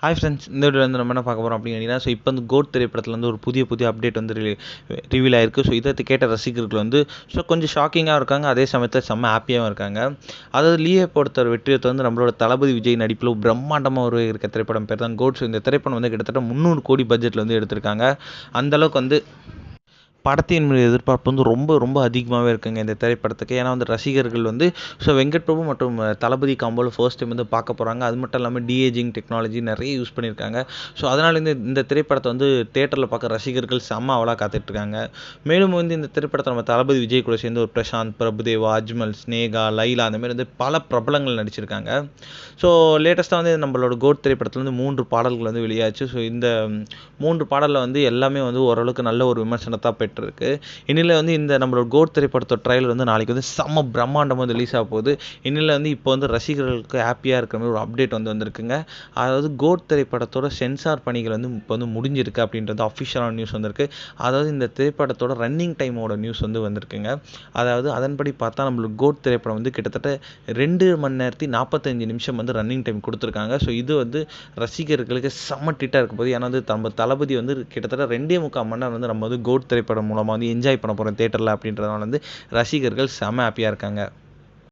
Hi friends, இந்த வீடியோவில் வந்து நம்ம என்ன பார்க்க போகிறோம் அப்படின்னா, ஸோ இப்போ வந்து கோட் திரைப்படத்தில் வந்து ஒரு புதிய அப்டேட் வந்து ரிவீல் ஆயிருக்கு. ஸோ இதை கேட்ட ரசிகர்கள் வந்து கொஞ்சம் ஷாக்கிங்காக இருக்காங்க, அதே சமயத்தில் செம்ம ஹாப்பியாகவும் இருக்காங்க. அதாவது லீயை பொறுத்த வெற்றியத்தை வந்து நம்மளோட தளபதி விஜய் நடிப்பில் பிரம்மாண்டமாக ஒரு இருக்க திரைப்படம் பேர் தான் கோட். ஸோ இந்த திரைப்படம் வந்து கிட்டத்தட்ட 300 கோடி பட்ஜெட்டில் வந்து எடுத்திருக்காங்க. அந்தளவுக்கு வந்து படத்தின் மீது எதிர்பார்ப்பு வந்து ரொம்ப அதிகமாகவே இருக்குங்க இந்த திரைப்படத்துக்கு. ஏன்னா வந்து ரசிகர்கள் வந்து வெங்கட் பிரபு மற்றும் தளபதி காம்போவில் ஃபர்ஸ்ட் டைம் வந்து பார்க்க போகிறாங்க. அது மட்டும் இல்லாமல் டிஏஜிங் டெக்னாலஜி நிறைய யூஸ் பண்ணியிருக்காங்க. ஸோ அதனால் இந்த திரைப்படத்தை வந்து தேட்டரில் பார்க்க ரசிகர்கள் செம்ம அவலாக காத்துட்ருக்காங்க. மேலும் வந்து இந்த திரைப்படத்தை நம்ம தளபதி விஜய் கூட சேர்ந்து ஒரு பிரசாந்த், பிரபுதேவா, அஜ்மல், ஸ்னேகா, லைலா அந்த மாதிரி வந்து பல பிரபலங்கள் நடிச்சிருக்காங்க. ஸோ லேட்டஸ்ட்டாக வந்து நம்மளோட கோட் திரைப்படத்தில் வந்து 3 பாடல்கள் வந்து வெளியாச்சு. ஸோ இந்த 3 பாடலில் வந்து எல்லாமே வந்து ஓரளவுக்கு நல்ல ஒரு விமர்சனத்தான் பெற்றிருக்கு. இந்நிலையில் வந்து இந்த நம்மளோட கோட் திரைப்படத்தோட ட்ரைலர் வந்து நாளைக்கு வந்து செம்ம பிரம்மாண்டமாக வந்து ரிலீஸ் ஆக போகுது. இந்நிலையில் வந்து இப்போ வந்து ரசிகர்களுக்கு ஹாப்பியாக இருக்கிற மாதிரி ஒரு அப்டேட் வந்து வந்திருக்குங்க. அதாவது கோட் திரைப்படத்தோட சென்சார் பணிகள் வந்து இப்போ வந்து முடிஞ்சிருக்கு அப்படின்றது அஃபிஷியலான நியூஸ் வந்திருக்கு. அதாவது இந்த திரைப்படத்தோட ரன்னிங் டைமோட நியூஸ் வந்து வந்திருக்குங்க. அதாவது அதன்படி பார்த்தா நம்மளுக்கு கோட் திரைப்படம் வந்து கிட்டத்தட்ட 2 மணி நேரத்தி 45 நிமிஷம் வந்து ரன்னிங் டைம் கொடுத்துருக்காங்க. ஸோ இது வந்து ரசிகர்களுக்கு செம்ம டிட்டாக இருக்க போகுது. ஏன்னா வந்து நம்ம தளபதி வந்து கிட்டத்தட்ட 2.25 மணி நேரம் வந்து நம்ம வந்து கோட் திரைப்படம் மூலமாக வந்து என்ஜாய் பண்ண போகிறோம் தேட்டரில் அப்படின்றதுனால வந்து ரசிகர்கள் செம்ம ஹாப்பியாக இருக்காங்க.